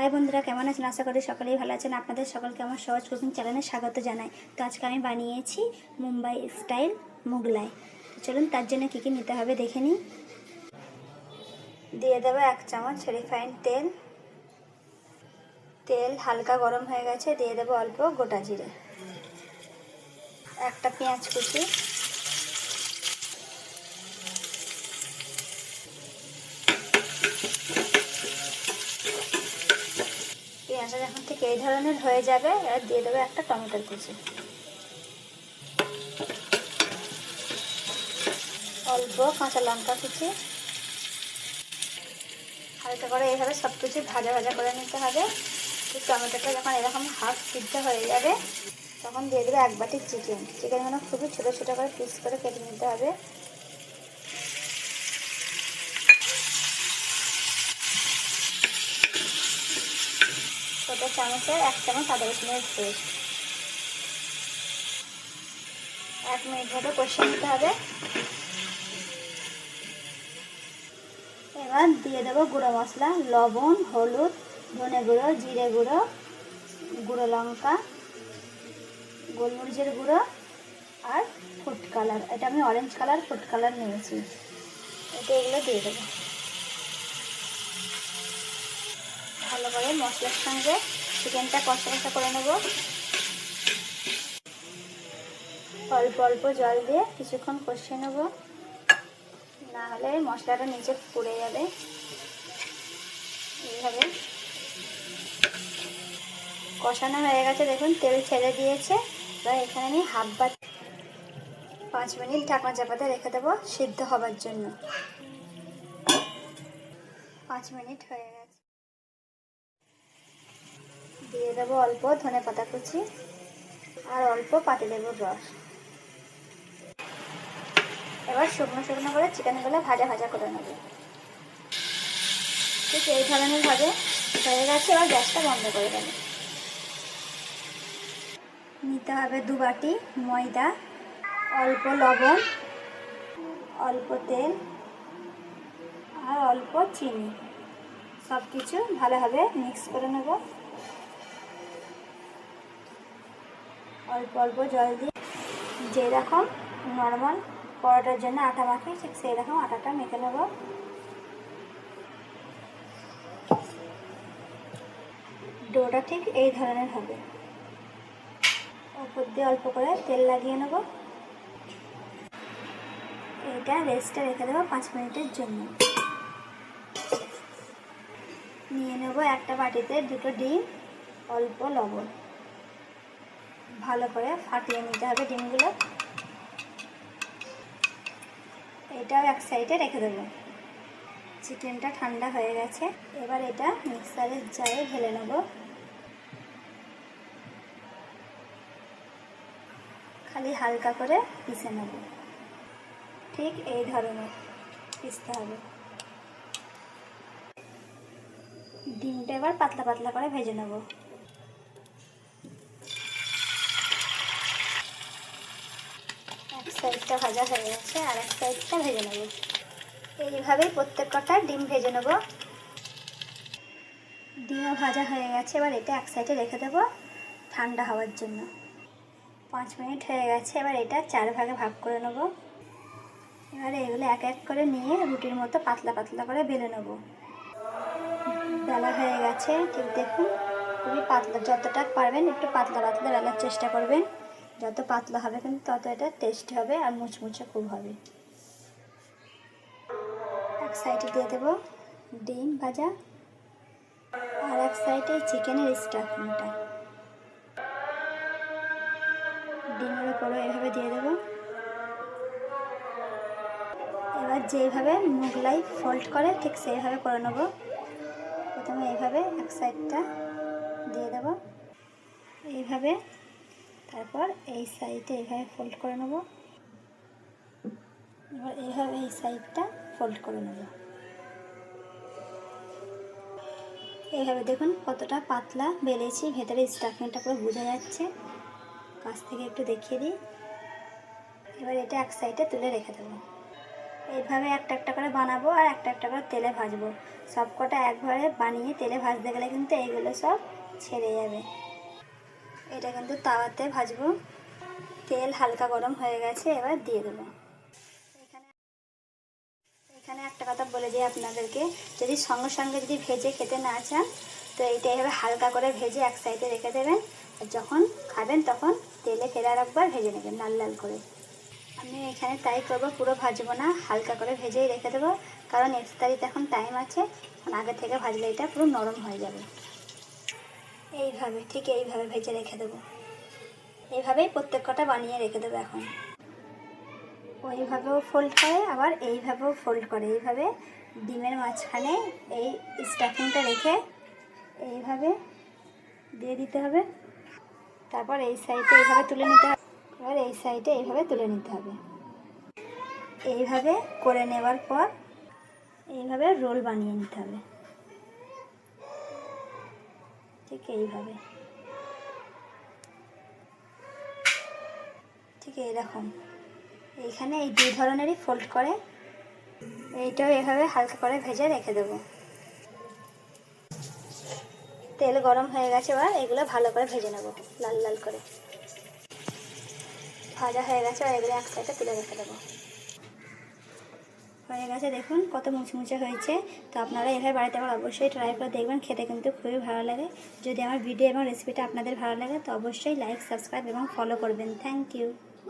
High বন্ধুরা, কেমন আছেন? আশা করি সকলেই ভালো আছেন। আপনাদের সকলকে আমার সহজ কুকিং চ্যানেলে স্বাগত জানাই। তো আজকে আমি বানিয়েছি মুম্বাই স্টাইল মোগলাই। চলুন তার জন্য কী কী নিতে হবে দেখে নিই। দিয়ে দেবো 1 চামচ রিফাইন্ড তেল। তেল হালকা গরম হয়ে গেছে, দিয়ে দেবো অল্প গোটা জিরে, একটা পেঁয়াজ কুচি, পেঁয়াজটা যখন থেকে এই ধরনের হয়ে যাবে, আর দিয়ে দেবো একটা টমেটোর কুচি, অল্প কাঁচা লঙ্কা কুচি। হালকা করে এইভাবে সব কিছু ভাজা ভাজা করে নিতে হবে। টমেটোটা যখন এরকম হাফ সিদ্ধ হয়ে যাবে, তখন দিয়ে দেবে 1 বাটি চিকেন। চিকেনগুলো খুবই ছোটো ছোটো করে পিস করে কেটে নিতে হবে। ছোটো চামচের 1 চামচ আদা রসুনের পেস্ট। 1 মিনিট ধরে কষিয়ে নিতে হবে। এবার দিয়ে দেবো গুঁড়ো মশলা, লবণ, হলুদ, ধনে গুঁড়ো, জিরে গুঁড়ো, গুঁড়ো লঙ্কা, গোলমরিচের গুঁড়ো আর ফুড কালার। এটা আমি অরেঞ্জ কালার ফুড কালার নিয়েছি। এগুলো দিয়ে দেবো। ভালো করে মশলার সঙ্গে চিকেনটা কষা কষা করে নেব। অল্প অল্প জল দিয়ে কিছুক্ষণ কষিয়ে নেব, না হলে মশলাটা নিচে পুড়ে যাবে। এইভাবে কষানো হয়ে গেছে, দেখুন তেল ছেড়ে দিয়েছে। এবার এখানে আমি 5 মিনিট ঢাকনা চাপাতে রেখে দেবো সিদ্ধ হবার জন্য। 5 মিনিট হয়ে গেছে। দিয়ে দেবো অল্প ধনে পাতা কুচি আর অল্প পাতিলেবুর রস। এবার শুকনো শুকনো করে চিকেনগুলো ভাজা ভাজা করে নেব। ঠিক এই ধরনের ভাবে হয়ে গেছে। এবার গ্যাসটা বন্ধ করে দেব। নিতে হবে 2 বাটি ময়দা, অল্প লবণ, অল্প তেল আর অল্প চিনি। সব কিছু ভালোভাবে মিক্স করে নেব। অল্প অল্প জল দিয়ে যেরকম নর্মাল পরোটার জন্য আটা মাখি, ঠিক সেই রকম আটাটা মেখে নেব। ডোটা ঠিক এই ধরনের হবে। উপর দিয়ে অল্প করে তেল লাগিয়ে নেব। এটা রেস্টে রেখে দেবো 5 মিনিটের জন্য। নিয়ে নেব একটা বাটিতে 2টো ডিম, অল্প লবণ। ভালো করে ফাটিয়ে নিতে হবে ডিমগুলো। এটাও এক সাইডে রেখে দেবো। চিকেনটা ঠান্ডা হয়ে গেছে। এবার এটা মিক্সারের জারে ঢেলে নেব। খালি হালকা করে পিষে নেব। ঠিক এই ধরনের পিষতে হবে। ডিমটা এবার পাতলা পাতলা করে ভেজে নেব। এক সাইডটা ভাজা হয়ে গেছে, আর এক সাইডটা ভেজে নেব। এইভাবেই প্রত্যেকটা ডিম ভেজে নেব। ডিমও ভাজা হয়ে গেছে। এবার এটা এক সাইডে রেখে দেবো ঠান্ডা হওয়ার জন্য। 5 মিনিট হয়ে গেছে। এবার এটা 4 ভাগে ভাগ করে নেব। এবারে এগুলো এক এক করে নিয়ে রুটির মতো পাতলা পাতলা করে বেলে নেব। বেলা হয়ে গেছে, ঠিক দেখুন খুবই পাতলা। যতটা পারবেন একটু পাতলা পাতলা বেলার চেষ্টা করবেন। যত পাতলা হবে কিন্তু তত এটা টেস্টি হবে আর মুচমুচে খুব হবে। এক সাইডে দিয়ে দেবো ডিম ভাজা, আর এক সাইডে চিকেনের স্টাফিংটা ডিমের উপরে এভাবে দিয়ে দেবো। এবার যেইভাবে মোগলাই ফোল্ড করে ঠিক সেইভাবে করে নেব। প্রথমে এইভাবে এক সাইডটা দিয়ে দেব, এইভাবে। তারপর এই সাইডে এইভাবে ফোল্ড করে নেব। এবার এইভাবে এই সাইডটা ফোল্ড করে নেব। এইভাবে দেখুন কতটা পাতলা বেলেছি, ভেতরে স্টাফিংটা পুরো বোঝা যাচ্ছে। কাছ থেকে একটু দেখিয়ে দিই। এবার এটা এক সাইডে তুলে রেখে দেবো। এইভাবে একটা একটা করে বানাবো আর একটা একটা করে তেলে ভাজবো। সব কটা একবারে বানিয়ে তেলে ভাজতে গেলে কিন্তু এইগুলো সব ছেড়ে যাবে। এটা কিন্তু তাওয়াতে ভাজবো। তেল হালকা গরম হয়ে গেছে, এবার দিয়ে দেবো। এখানে একটা কথা বলে দিই আপনাদেরকে, যদি সঙ্গে সঙ্গে যদি ভেজে খেতে না চান তো এইটা এভাবে হালকা করে ভেজে এক সাইডে রেখে দেবেন, আর যখন খাবেন তখন তেলে ফেরার একবার ভেজে নেবেন লাল লাল করে। আমি এখানে তাই করবো, পুরো ভাজবো না, হালকা করে ভেজেই রেখে দেবো, কারণ ইফতারিতে এখন টাইম আছে, আগে থেকে ভাজলে এটা পুরো নরম হয়ে যাবে। এইভাবে, ঠিক এইভাবে ভেজে রেখে দেবো। এইভাবেই প্রত্যেক কটা বানিয়ে রেখে দেবো। এখন ওইভাবেও ফোল্ড করে, আবার এইভাবেও ফোল্ড করে। এইভাবে ডিমের মাঝখানে এই স্টাফিংটা রেখে এইভাবে দিয়ে দিতে হবে। তারপর এই সাইডে এইভাবে তুলে নিতে হবে, এবার এই সাইডে এইভাবে তুলে নিতে হবে। এইভাবে করে নেওয়ার পর এইভাবে রোল বানিয়ে নিতে হবে, ঠিক এইভাবে, ঠিক এইরকম। এইখানে এই দুই ধরনেরই ফোল্ড করে এইটাও এভাবে হালকা করে ভেজে রেখে দেবো। তেল গরম হয়ে গেছে, এবার এগুলো ভালো করে ভেজে নেব লাল লাল করে। ভাজা হয়ে গেছে, আর এগুলো এক সাইডে তুলে রেখে দেবো। হয়ে গেছে, দেখুন কত মুচমুচে হয়েছে। তো আপনারা এভাবে বাড়িতে আবার অবশ্যই ট্রাই করে দেখবেন, খেতে কিন্তু খুবই ভালো লাগে। যদি আমার ভিডিও এবং রেসিপিটা আপনাদের ভালো লাগে তো অবশ্যই লাইক, সাবস্ক্রাইব এবং ফলো করবেন। Thank you.